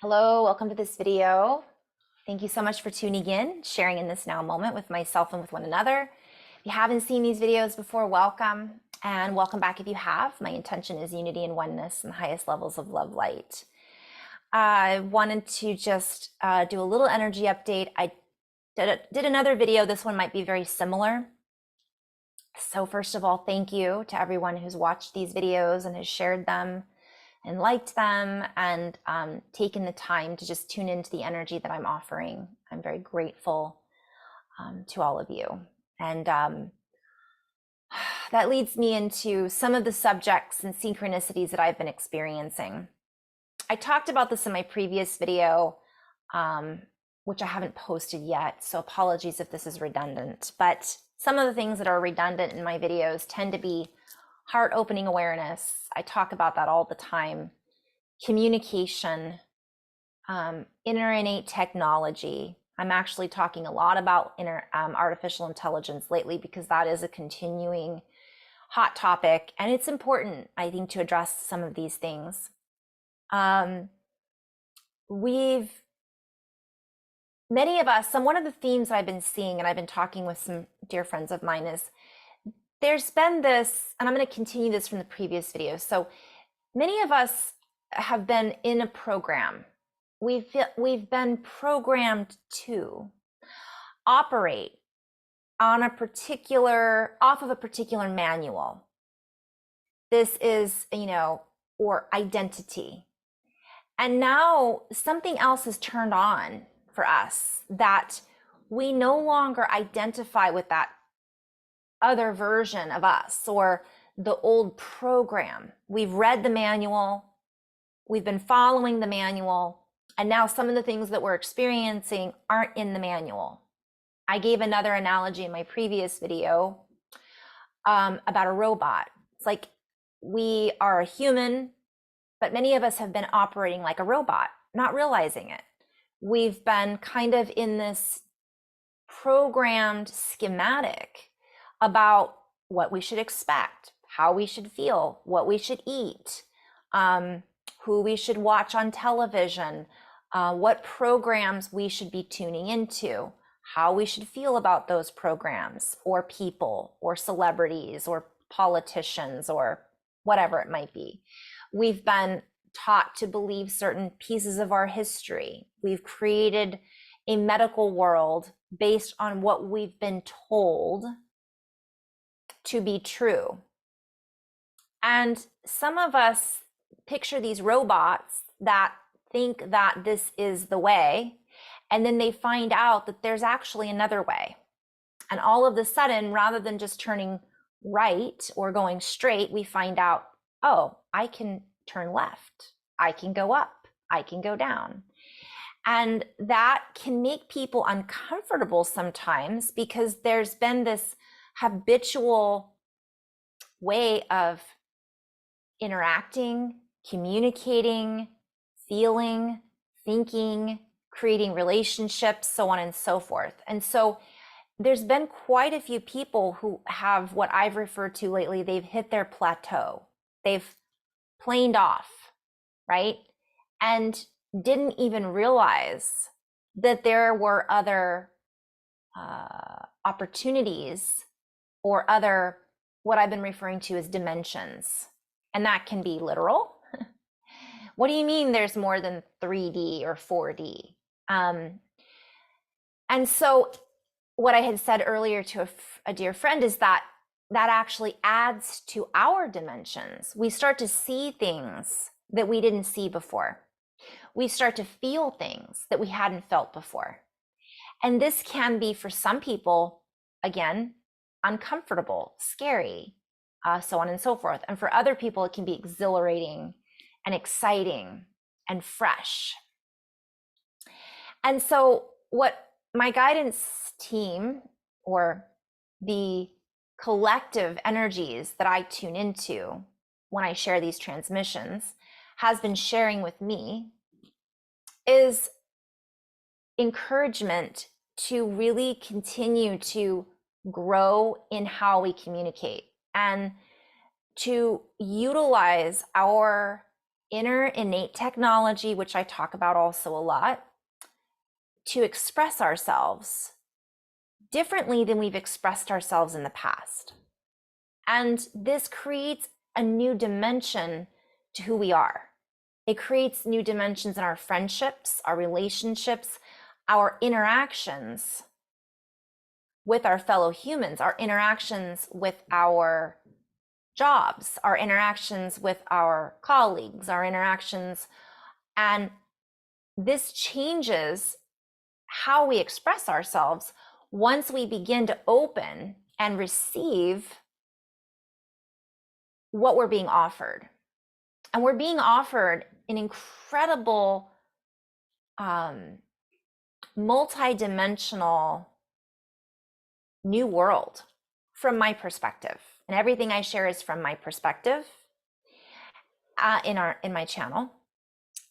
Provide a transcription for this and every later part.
Hello, welcome to this video. Thank you so much for tuning in, sharing in this now moment with myself and with one another. If you haven't seen these videos before, welcome, and welcome back if you have. My intention is unity and oneness and the highest levels of love light. I wanted to just do a little energy update. I did another video. This one might be very similar. So first of all, thank you to everyone who's watched these videos and has shared them and liked them and taken the time to just tune into the energy that I'm offering. I'm very grateful to all of you. And that leads me into some of the subjects and synchronicities that I've been experiencing. I talked about this in my previous video, which I haven't posted yet, so apologies if this is redundant, but some of the things that are redundant in my videos tend to be heart-opening awareness. I talk about that all the time. Communication, inner innate technology. I'm actually talking a lot about artificial intelligence lately because that is a continuing hot topic, and it's important, I think, to address some of these things. Many of us, one of the themes I've been seeing, and I've been talking with some dear friends of mine, is there's been this, and I'm going to continue this from the previous video. So many of us have been in a program. We've been programmed to operate on off of a particular manual. This is, or identity. And now something else is turned on for us that we no longer identify with that other version of us or the old program. We've read the manual, we've been following the manual, and now some of the things that we're experiencing aren't in the manual. I gave another analogy in my previous video about a robot. It's like we are a human, but many of us have been operating like a robot, not realizing it. We've been kind of in this programmed schematic about what we should expect, how we should feel, what we should eat, who we should watch on television, what programs we should be tuning into, how we should feel about those programs or people or celebrities or politicians or whatever it might be. We've been taught to believe certain pieces of our history. We've created a medical world based on what we've been told to be true. And some of us picture these robots that think that this is the way, and then they find out that there's actually another way. And all of a sudden, rather than just turning right or going straight, we find out, oh, I can turn left, I can go up, I can go down. And that can make people uncomfortable sometimes because there's been this habitual way of interacting, communicating, feeling, thinking, creating relationships, so on and so forth. And so there's been quite a few people who have what I've referred to lately, they've hit their plateau. They've planed off, right? And didn't even realize that there were other opportunities or other, what I've been referring to as dimensions. And that can be literal. What do you mean there's more than 3D or 4D? And so what I had said earlier to a dear friend is that actually adds to our dimensions. We start to see things that we didn't see before. We start to feel things that we hadn't felt before. And this can be, for some people, again, uncomfortable, scary, so on and so forth. And for other people, it can be exhilarating and exciting and fresh. And so what my guidance team, or the collective energies that I tune into when I share these transmissions, has been sharing with me is encouragement to really continue to grow in how we communicate and to utilize our inner innate technology, which I talk about also a lot, to express ourselves differently than we've expressed ourselves in the past. And this creates a new dimension to who we are. It creates new dimensions in our friendships, our relationships, our interactions with our fellow humans, our interactions with our jobs, our interactions with our colleagues, our interactions. And this changes how we express ourselves once we begin to open and receive what we're being offered. And we're being offered an incredible multi-dimensional new world from my perspective. And everything I share is from my perspective in my channel.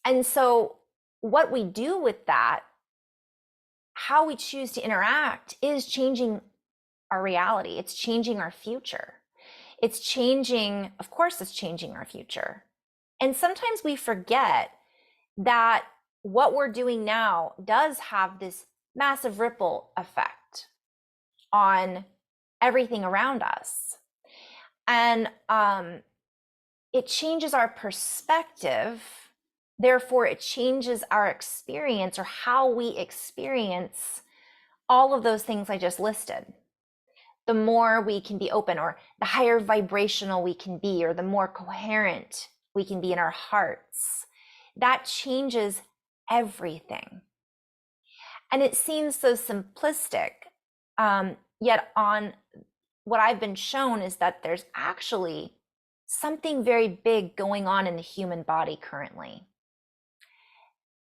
And so what we do with that, how we choose to interact, is changing our reality. It's changing our future. It's changing, of course, it's changing our future. And sometimes we forget that what we're doing now does have this massive ripple effect on everything around us. And it changes our perspective. Therefore, it changes our experience, or how we experience all of those things I just listed. The more we can be open, or the higher vibrational we can be, or the more coherent we can be in our hearts, that changes everything. And it seems so simplistic, yet on what I've been shown is that there's actually something very big going on in the human body currently.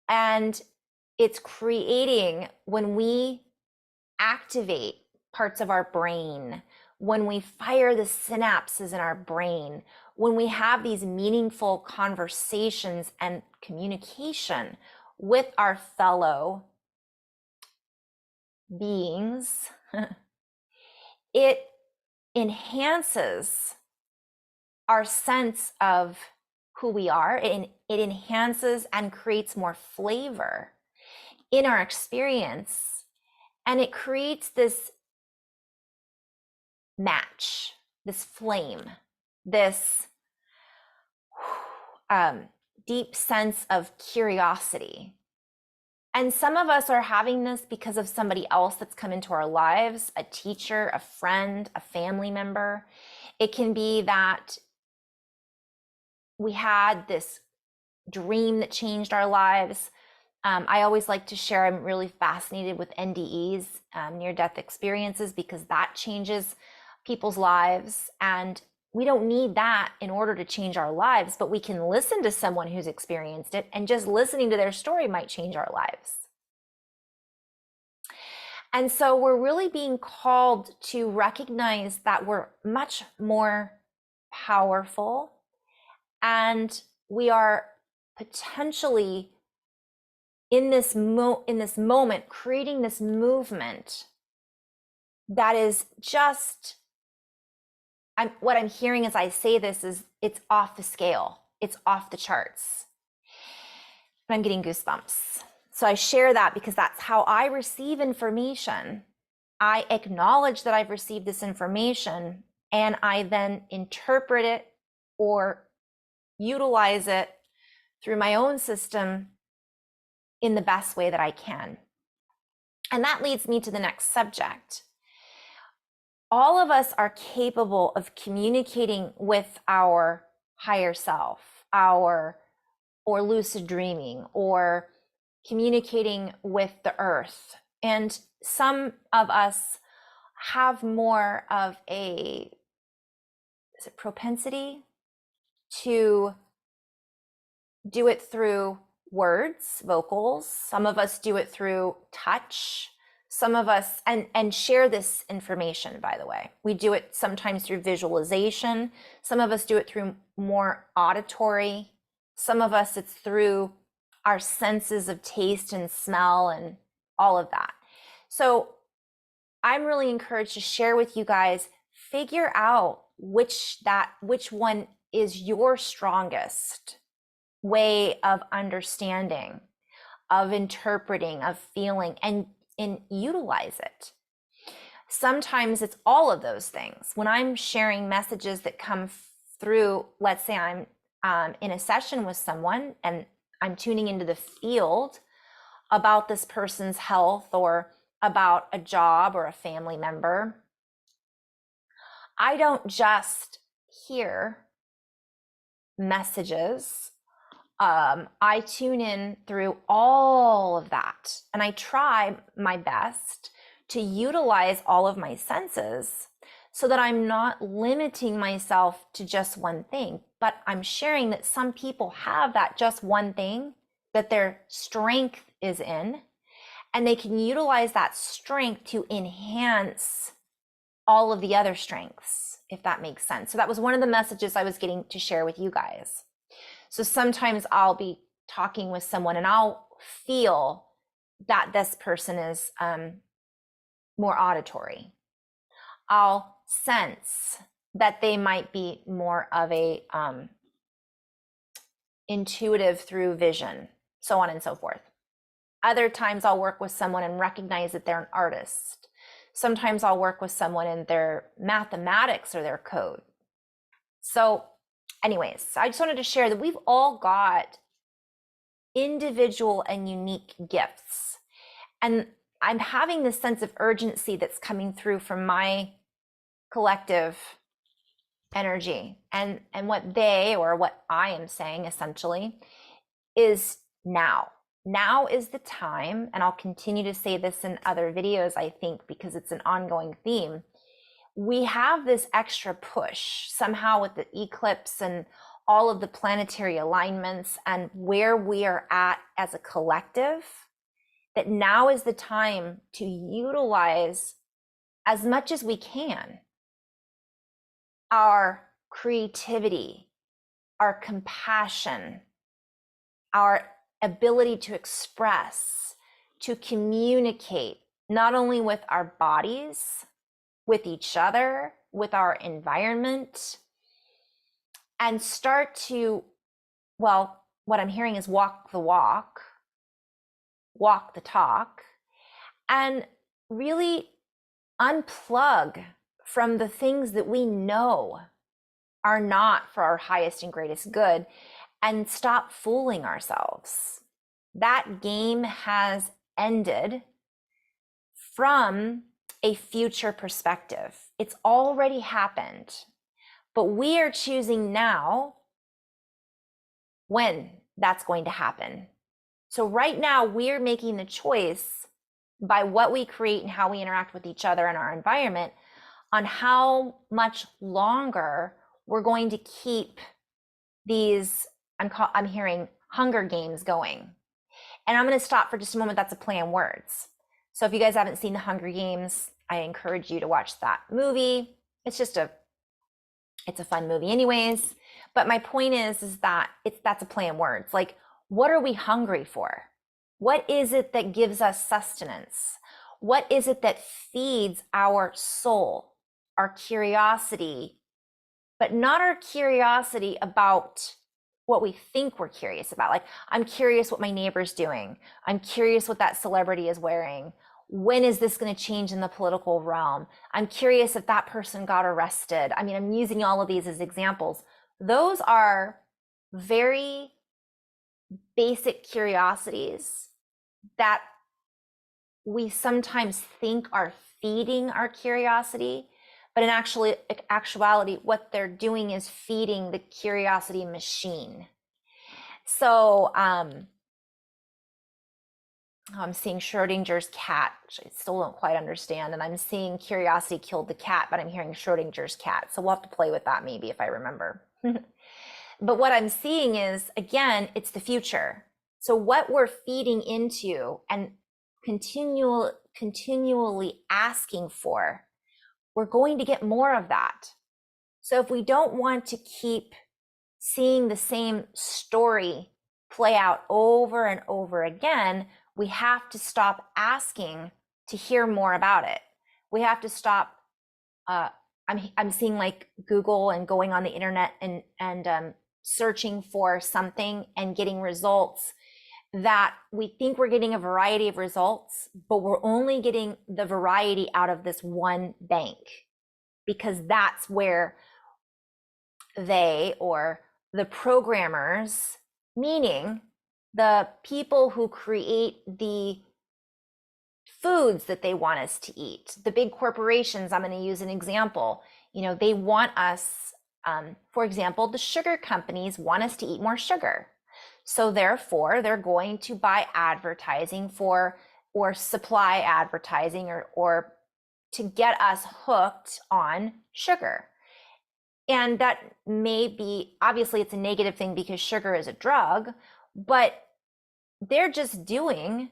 And it's creating, when we activate parts of our brain, when we fire the synapses in our brain, when we have these meaningful conversations and communication with our fellow beings, it enhances our sense of who we are. It enhances and creates more flavor in our experience. And it creates this match, this flame, this deep sense of curiosity. And some of us are having this because of somebody else that's come into our lives, a teacher, a friend, a family member. It can be that we had this dream that changed our lives. I always like to share, I'm really fascinated with NDEs, near-death experiences, because that changes people's lives. And we don't need that in order to change our lives, but we can listen to someone who's experienced it, and just listening to their story might change our lives. And so we're really being called to recognize that we're much more powerful, and we are potentially in this moment creating this movement that is just, what I'm hearing as I say this is, it's off the scale, it's off the charts. I'm getting goosebumps. So I share that because that's how I receive information. I acknowledge that I've received this information, and I then interpret it or utilize it through my own system in the best way that I can. And that leads me to the next subject. All of us are capable of communicating with our higher self, or lucid dreaming, or communicating with the earth. And some of us have more of a propensity to do it through words, vocals. Some of us do it through touch. Some of us, and share this information, by the way. We do it sometimes through visualization. Some of us do it through more auditory. Some of us, it's through our senses of taste and smell and all of that. So I'm really encouraged to share with you guys, figure out which one is your strongest way of understanding, of interpreting, of feeling, and utilize it. Sometimes it's all of those things. When I'm sharing messages that come through, let's say I'm in a session with someone and I'm tuning into the field about this person's health or about a job or a family member, I don't just hear messages. I tune in through all of that, and I try my best to utilize all of my senses so that I'm not limiting myself to just one thing, but I'm sharing that some people have that just one thing that their strength is in, and they can utilize that strength to enhance all of the other strengths, if that makes sense. So that was one of the messages I was getting to share with you guys. So sometimes I'll be talking with someone and I'll feel that this person is more auditory. I'll sense that they might be more of a intuitive through vision, so on and so forth. Other times I'll work with someone and recognize that they're an artist. Sometimes I'll work with someone in their mathematics or their code. So anyways, I just wanted to share that we've all got individual and unique gifts. And I'm having this sense of urgency that's coming through from my collective energy. And what they, or what I am saying essentially, is now. Now is the time, and I'll continue to say this in other videos, I think, because it's an ongoing theme. We have this extra push somehow with the eclipse and all of the planetary alignments and where we are at as a collective, that now is the time to utilize as much as we can our creativity, our compassion, our ability to express, to communicate, not only with our bodies, with each other, with our environment, and start to, well, what I'm hearing is walk the walk, walk the talk, and really unplug from the things that we know are not for our highest and greatest good, and stop fooling ourselves. That game has ended from a future perspective. It's already happened, but we are choosing now when that's going to happen. So right now we're making the choice by what we create and how we interact with each other and our environment on how much longer we're going to keep these, I'm hearing Hunger Games going. And I'm going to stop for just a moment. That's a play on words. So if you guys haven't seen the Hunger Games, I encourage you to watch that movie. It's a fun movie anyways. But my point is that that's a play on words. Like, what are we hungry for? What is it that gives us sustenance? What is it that feeds our soul, our curiosity, but not our curiosity about what we think we're curious about? Like, I'm curious what my neighbor's doing. I'm curious what that celebrity is wearing. When is this going to change in the political realm? I'm curious if that person got arrested. I mean, I'm using all of these as examples. Those are very basic curiosities that we sometimes think are feeding our curiosity, but in actuality, what they're doing is feeding the curiosity machine. So I'm seeing Schrodinger's cat, which I still don't quite understand, and I'm seeing curiosity killed the cat, but I'm hearing Schrodinger's cat. So we'll have to play with that maybe if I remember. But what I'm seeing is, again, it's the future. So what we're feeding into and continually asking for, we're going to get more of that. So if we don't want to keep seeing the same story play out over and over again, we have to stop asking to hear more about it. We have to stop. I'm seeing like Google and going on the internet and searching for something and getting results that we think we're getting a variety of results, but we're only getting the variety out of this one bank, because that's where they, or the programmers, meaning the people who create the foods that they want us to eat, the big corporations, I'm going to use an example, they want us, for example, the sugar companies want us to eat more sugar. So therefore, they're going to buy advertising for, or supply advertising, or to get us hooked on sugar. And that may be, obviously it's a negative thing because sugar is a drug, but they're just doing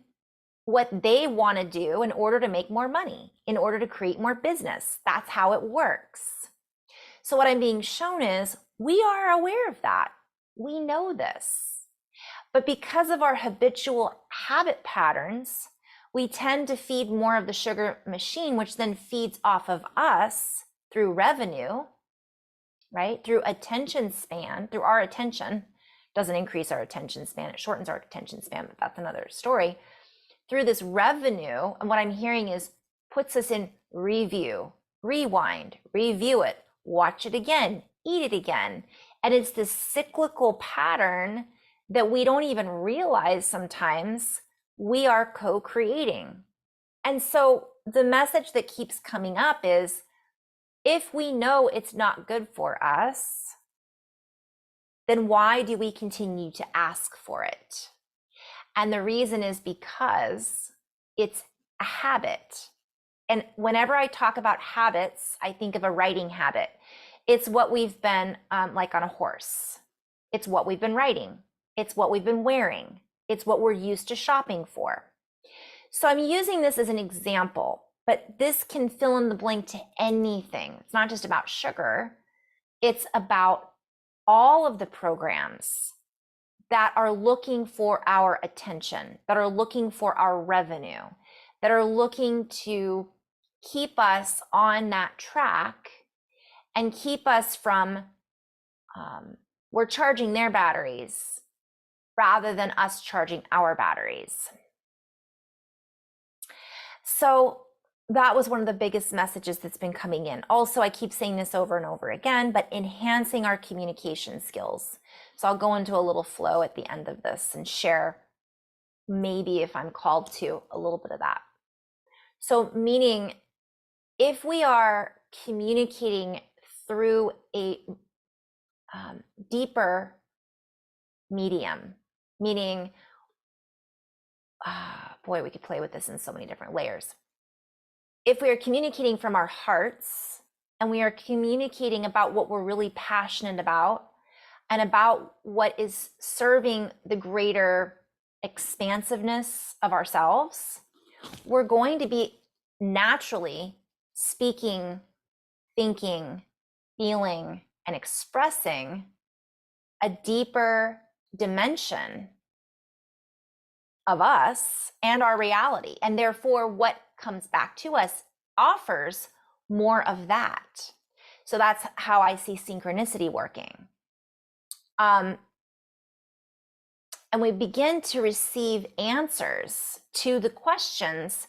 what they want to do in order to make more money, in order to create more business. That's how it works. So what I'm being shown is we are aware of that. We know this. But because of our habitual habit patterns, we tend to feed more of the sugar machine, which then feeds off of us through revenue, right? Through attention span, through our attention. Doesn't increase our attention span, it shortens our attention span, but that's another story. Through this revenue, and what I'm hearing is puts us in review, rewind, review it, watch it again, eat it again. And it's this cyclical pattern that we don't even realize sometimes we are co-creating. And so the message that keeps coming up is, if we know it's not good for us, then why do we continue to ask for it? And the reason is because it's a habit. And whenever I talk about habits, I think of a riding habit. It's what we've been, like on a horse. It's what we've been riding. It's what we've been wearing. It's what we're used to shopping for. So I'm using this as an example, but this can fill in the blank to anything. It's not just about sugar. It's about all of the programs that are looking for our attention, that are looking for our revenue, that are looking to keep us on that track and keep us from, we're charging their batteries rather than us charging our batteries. So that was one of the biggest messages that's been coming in. Also, I keep saying this over and over again, but enhancing our communication skills. So I'll go into a little flow at the end of this and share, maybe if I'm called to, a little bit of that. So meaning, if we are communicating through a deeper medium, meaning, boy, we could play with this in so many different layers. If we are communicating from our hearts, and we are communicating about what we're really passionate about, and about what is serving the greater expansiveness of ourselves, we're going to be naturally speaking, thinking, feeling, and expressing a deeper dimension of us and our reality. And therefore, what comes back to us offers more of that. So that's how I see synchronicity working. And we begin to receive answers to the questions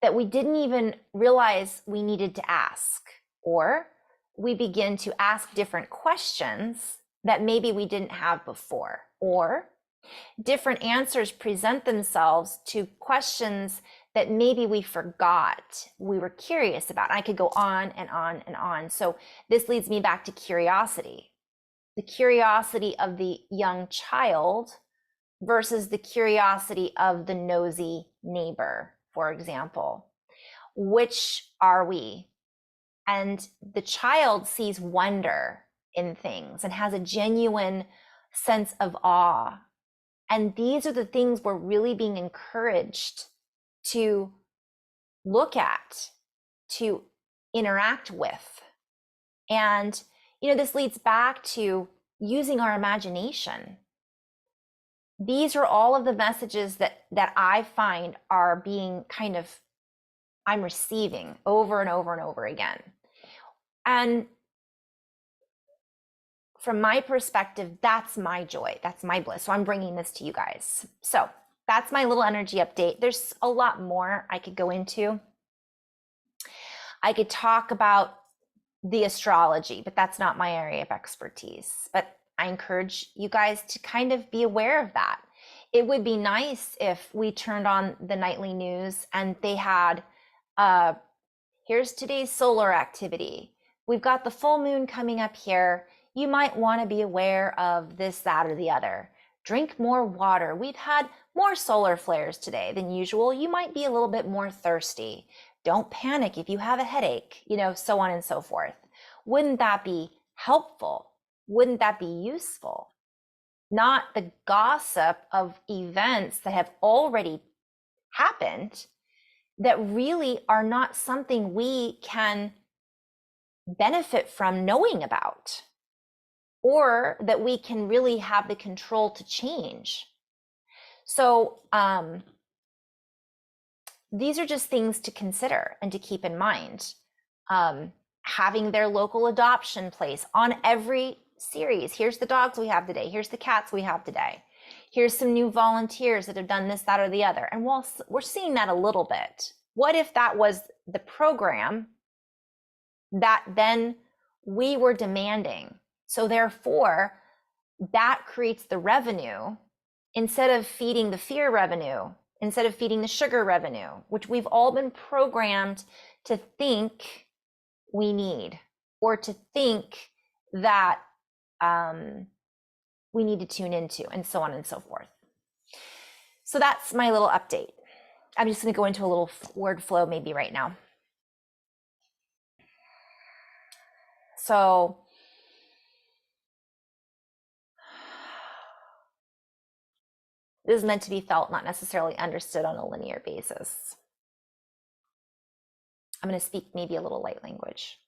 that we didn't even realize we needed to ask, or we begin to ask different questions that maybe we didn't have before, or different answers present themselves to questions that maybe we forgot we were curious about. I could go on and on and on. So this leads me back to curiosity. The curiosity of the young child versus the curiosity of the nosy neighbor, for example. Which are we? And the child sees wonder in things and has a genuine sense of awe. And these are the things we're really being encouraged to look at, to interact with. And, this leads back to using our imagination. These are all of the messages that I find are being I'm receiving over and over and over again. And from my perspective, that's my joy, that's my bliss. So I'm bringing this to you guys. So that's my little energy update. There's a lot more I could go into. I could talk about the astrology, but that's not my area of expertise. But I encourage you guys to kind of be aware of that. It would be nice if we turned on the nightly news and they had, here's today's solar activity. We've got the full moon coming up here. You might want to be aware of this, that, or the other. Drink more water. We've had more solar flares today than usual. You might be a little bit more thirsty. Don't panic if you have a headache, so on and so forth. Wouldn't that be helpful? Wouldn't that be useful? Not the gossip of events that have already happened that really are not something we can benefit from knowing about, or that we can really have the control to change. So these are just things to consider and to keep in mind. Having their local adoption place on every series. Here's the dogs we have today. Here's the cats we have today. Here's some new volunteers that have done this, that, or the other. And while we're seeing that a little bit, what if that was the program that then we were demanding? So therefore, that creates the revenue instead of feeding the fear revenue, instead of feeding the sugar revenue, which we've all been programmed to think we need, or to think that we need to tune into, and so on and so forth. So that's my little update. I'm just going to go into a little word flow maybe right now. So this is meant to be felt, not necessarily understood on a linear basis. I'm going to speak maybe a little light language.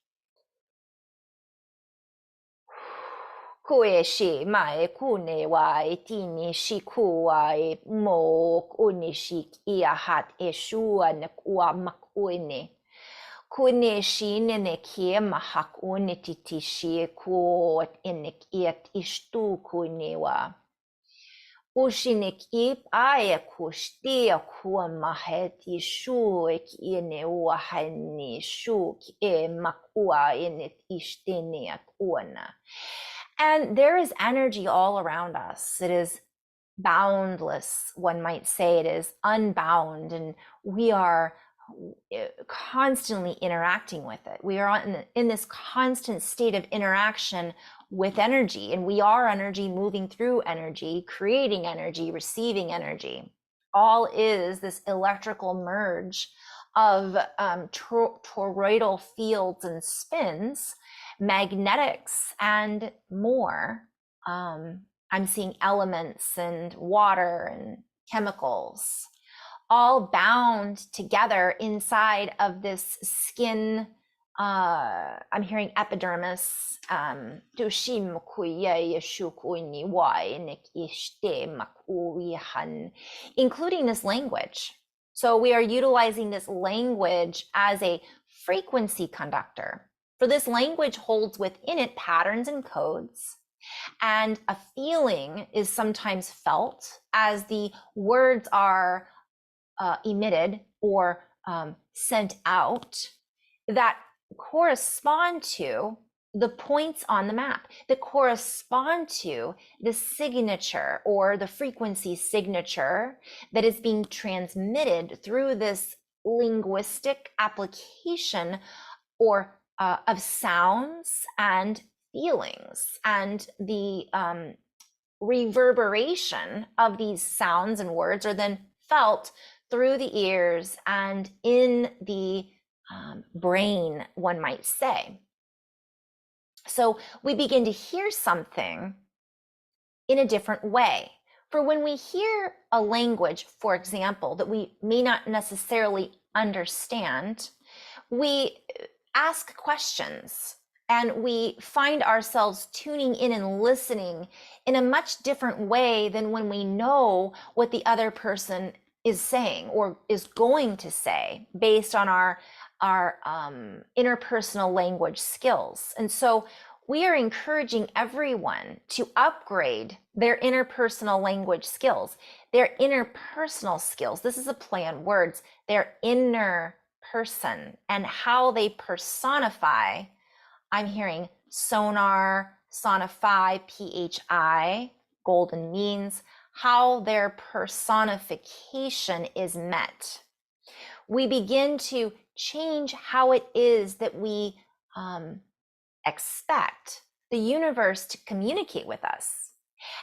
Kue shi mai kune wai tini shi kuai mo kune shi ia hat eshua nekua makuene. Kune shi nene kie mahak une titi shi ku enek iet ishtu kunewa. Ushinek ip ae kushtia kua mahet ishu ek ine ua hani shuk e makua enet ishtene ak uana. And there is energy all around us. It is boundless, one might say. It is unbound, and we are constantly interacting with it. We are in this constant state of interaction with energy, and we are energy, moving through energy, creating energy, receiving energy. All is this electrical merge of toroidal fields and spins, magnetics, and more. I'm seeing elements and water and chemicals all bound together inside of this skin. I'm hearing epidermis, including this language. So we are utilizing this language as a frequency conductor. For this language holds within it patterns and codes, and a feeling is sometimes felt as the words are emitted or sent out that correspond to the points on the map, that correspond to the signature or the frequency signature that is being transmitted through this linguistic application or of sounds and feelings, and the reverberation of these sounds and words are then felt through the ears and in the brain, one might say. So we begin to hear something in a different way. For when we hear a language, for example, that we may not necessarily understand, we ask questions, and we find ourselves tuning in and listening in a much different way than when we know what the other person is saying or is going to say based on our interpersonal language skills. And so we are encouraging everyone to upgrade their interpersonal language skills, their interpersonal skills. This is a play on words, their inner person and how they personify. I'm hearing sonar, sonify, PHI, golden means, how their personification is met. We begin to change how it is that we expect the universe to communicate with us.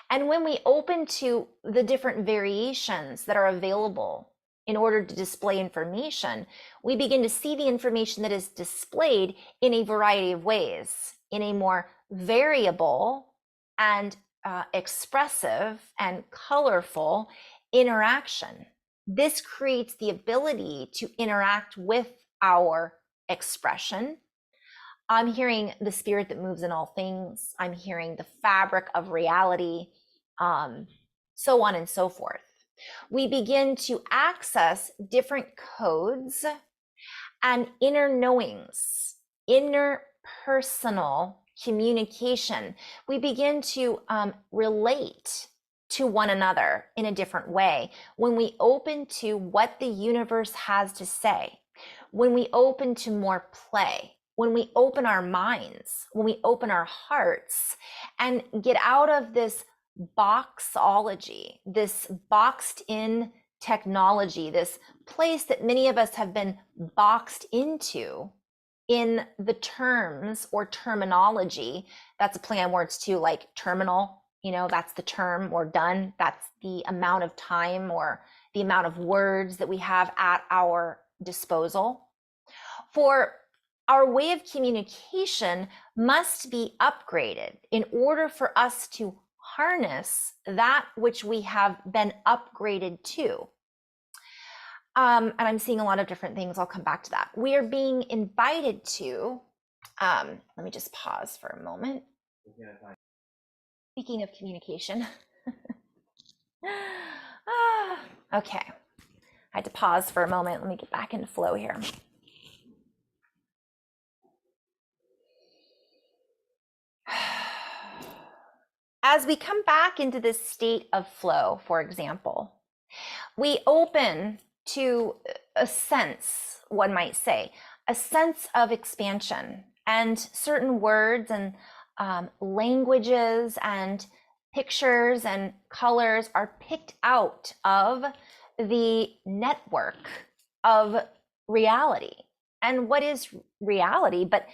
And when we open to the different variations that are available in order to display information, we begin to see the information that is displayed in a variety of ways, in a more variable and expressive and colorful interaction. This creates the ability to interact with our expression. I'm hearing the spirit that moves in all things. I'm hearing the fabric of reality, so on and so forth. We begin to access different codes and inner knowings, interpersonal communication. We begin to relate to one another in a different way when we open to what the universe has to say, when we open to more play, when we open our minds, when we open our hearts and get out of this boxology, this boxed in technology, this place that many of us have been boxed into in the terms or terminology. That's a play on words too, like terminal, that's the term, or done. That's the amount of time or the amount of words that we have at our disposal. For our way of communication must be upgraded in order for us to harness that which we have been upgraded to. And I'm seeing a lot of different things. I'll come back to that. We are being invited to, let me just pause for a moment. Speaking of communication. Okay, I had to pause for a moment. Let me get back into flow here. As we come back into this state of flow, for example, we open to a sense, one might say, a sense of expansion, and certain words and languages and pictures and colors are picked out of the network of reality. And what is reality but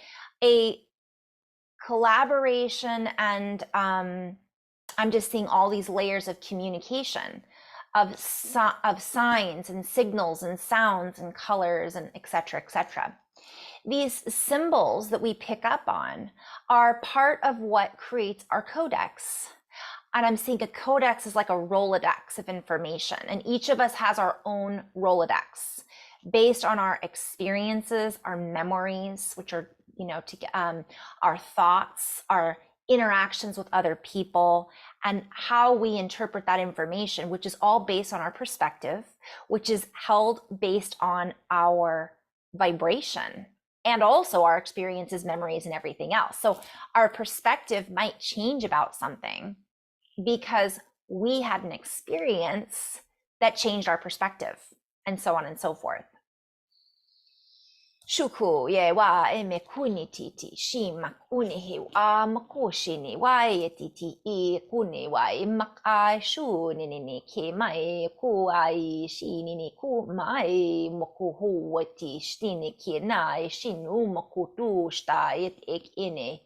a collaboration and I'm just seeing all these layers of communication, of signs and signals and sounds and colors and etc., etc. These symbols that we pick up on are part of what creates our codex. And I'm seeing a codex is like a Rolodex of information, and each of us has our own Rolodex based on our experiences, our memories, which are our thoughts, our interactions with other people, and how we interpret that information, which is all based on our perspective, which is held based on our vibration and also our experiences, memories, and everything else. So our perspective might change about something because we had an experience that changed our perspective, and so on and so forth. Shuku ye wa eme kuni titi shima kuni he a makoshini wa ye titi e kuni wa makai shu nini ke mai ku ai shi nini ku mai moku hu wati shtini ke nai shinu makutu sta it ek ine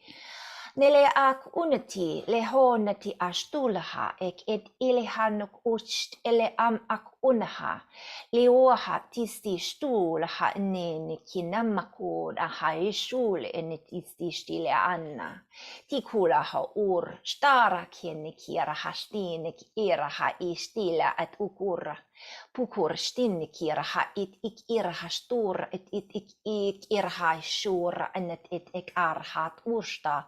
Nele ak unati lehonati ashtulaha ek et ilehanuk ucht ele ak unaha leoha tisti stulaha ne kinamakud aha ishul tisti stile anna tikulaha ur stara kira hastine kiraha istila at ukura pukur stinne kiraha it ik iraha stur et ik iraha shur anet et ek arhat ursta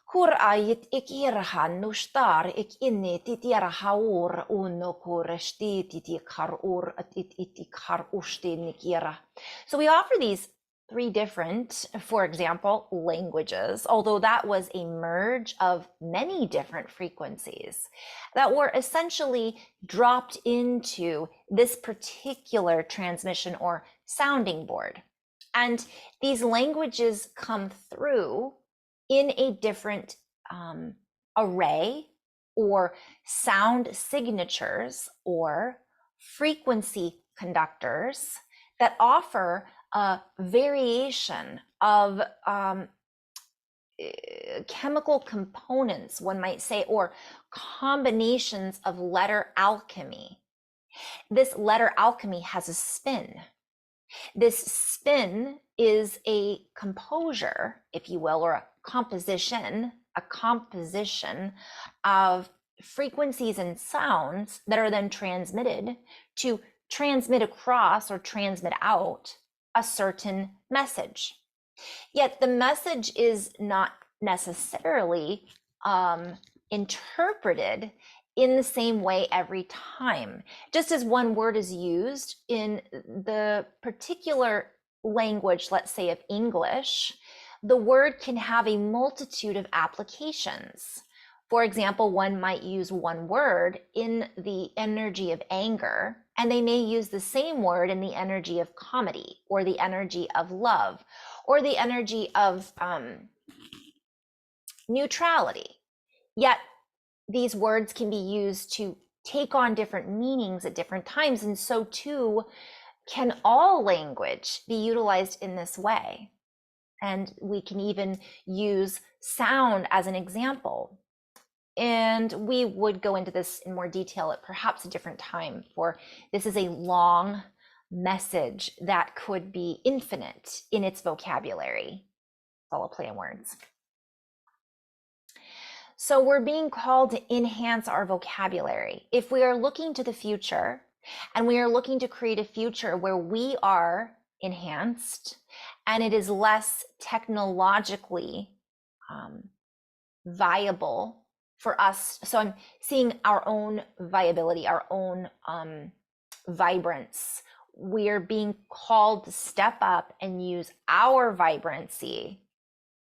Kur ayit ik iraha nustar ik inne titiraha ur uno kuresti titikar ur at it itikar usti nikira. So we offer these three different, for example, languages, although that was a merge of many different frequencies that were essentially dropped into this particular transmission or sounding board. And these languages come through in a different array or sound signatures or frequency conductors that offer a variation of chemical components, one might say, or combinations of letter alchemy. This letter alchemy has a spin. This spin is a composure, if you will, or a composition of frequencies and sounds that are then transmitted to transmit across or transmit out a certain message. Yet the message is not necessarily interpreted in the same way every time. Just as one word is used in the particular language, let's say of English, the word can have a multitude of applications. For example, one might use one word in the energy of anger, and they may use the same word in the energy of comedy, or the energy of love, or the energy of neutrality. Yet these words can be used to take on different meanings at different times, and so too can all language be utilized in this way. And we can even use sound as an example. And we would go into this in more detail at perhaps a different time, for this is a long message that could be infinite in its vocabulary. It's all a play on words. So we're being called to enhance our vocabulary. If we are looking to the future and we are looking to create a future where we are enhanced and it is less technologically viable for us. So I'm seeing our own viability, our own vibrance. We are being called to step up and use our vibrancy,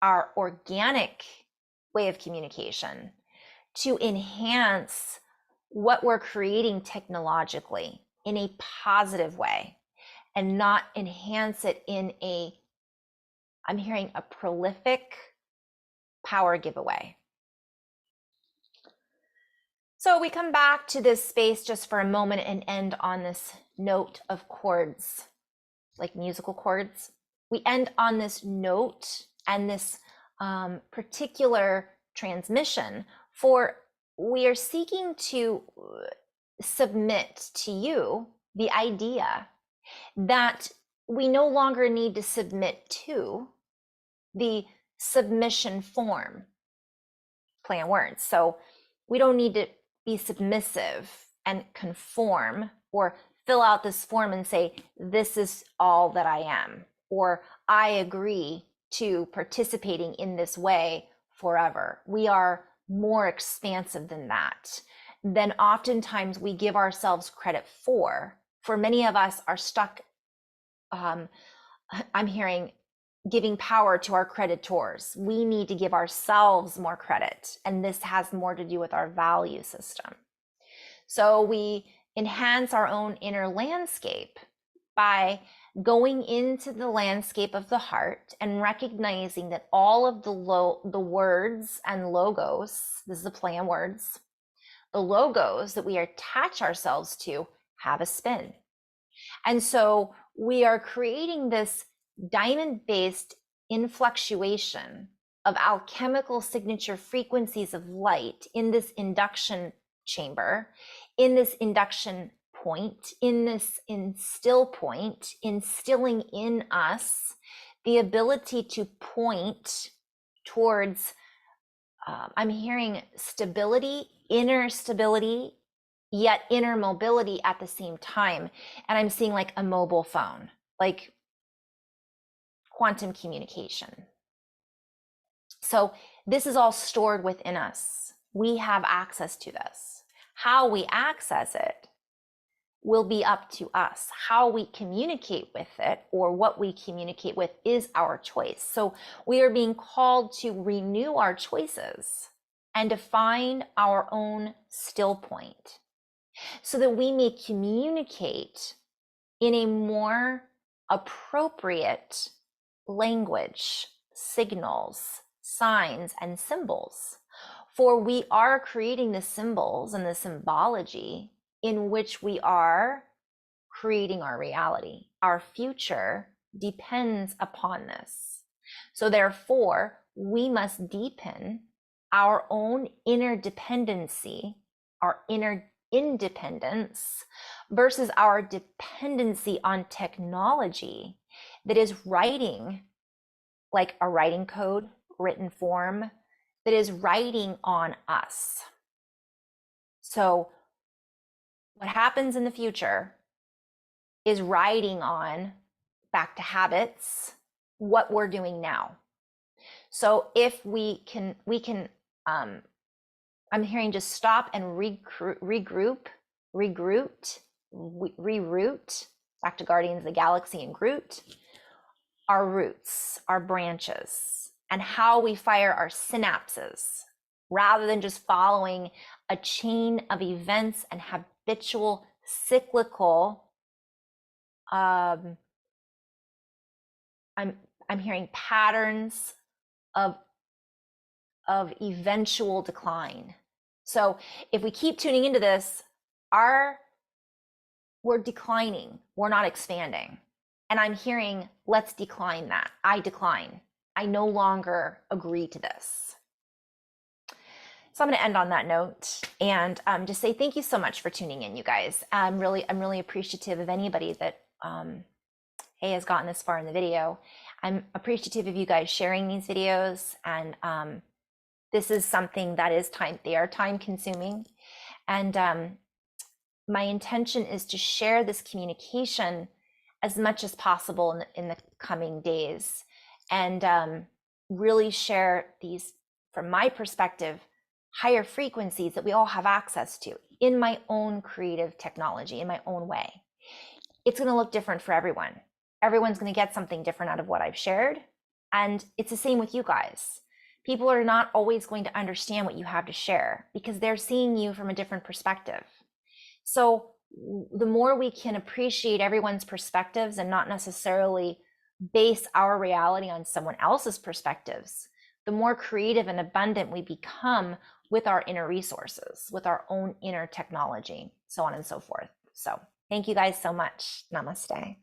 our organic way of communication, to enhance what we're creating technologically in a positive way, and not enhance it in a, I'm hearing, a prolific power giveaway. So we come back to this space just for a moment and end on this note of chords, like musical chords. We end on this note and this particular transmission, for we are seeking to submit to you the idea that we no longer need to submit to the submission form, play on words. So we don't need to be submissive and conform or fill out this form and say, this is all that I am, or I agree to participating in this way forever. We are more expansive than that, than oftentimes we give ourselves credit for. For many of us are stuck, I'm hearing, giving power to our creditors. We need to give ourselves more credit, and this has more to do with our value system. So we enhance our own inner landscape by going into the landscape of the heart and recognizing that all of the words and logos, this is a play on words, the logos that we attach ourselves to have a spin. And so we are creating this diamond-based influctuation of alchemical signature frequencies of light in this induction chamber, in this induction point, in this instill point, instilling in us the ability to point towards, I'm hearing stability, inner stability, yet inner mobility at the same time. And I'm seeing like a mobile phone, like quantum communication. So this is all stored within us. We have access to this. How we access it, will be up to us. How we communicate with it, or what we communicate with, is our choice. So we are being called to renew our choices and to find our own still point so that we may communicate in a more appropriate language, signals, signs, and symbols. For we are creating the symbols and the symbology in which we are creating our reality. Our future depends upon this. So therefore, we must deepen our own inner dependency, our inner independence, versus our dependency on technology that is writing like a writing code, written form, that is writing on us. So what happens in the future is writing on, back to habits, what we're doing now. So if we can I'm hearing just stop and reroute, back to Guardians of the Galaxy and Groot, our roots, our branches, and how we fire our synapses, rather than just following a chain of events and habitual, cyclical, I'm hearing patterns of eventual decline. So if we keep tuning into this, we're declining, we're not expanding. And I'm hearing, let's decline that. I decline. I no longer agree to this. So I'm going to end on that note and just say thank you so much for tuning in, you guys. I'm really appreciative of anybody that has gotten this far in the video. I'm appreciative of you guys sharing these videos, and this is something that is they are time consuming. And my intention is to share this communication as much as possible in the coming days, and really share these, from my perspective, higher frequencies that we all have access to in my own creative technology, in my own way. It's going to look different for everyone. Everyone's going to get something different out of what I've shared. And it's the same with you guys. People are not always going to understand what you have to share because they're seeing you from a different perspective. So the more we can appreciate everyone's perspectives and not necessarily base our reality on someone else's perspectives, the more creative and abundant we become with our inner resources, with our own inner technology, so on and so forth. So thank you guys so much. Namaste.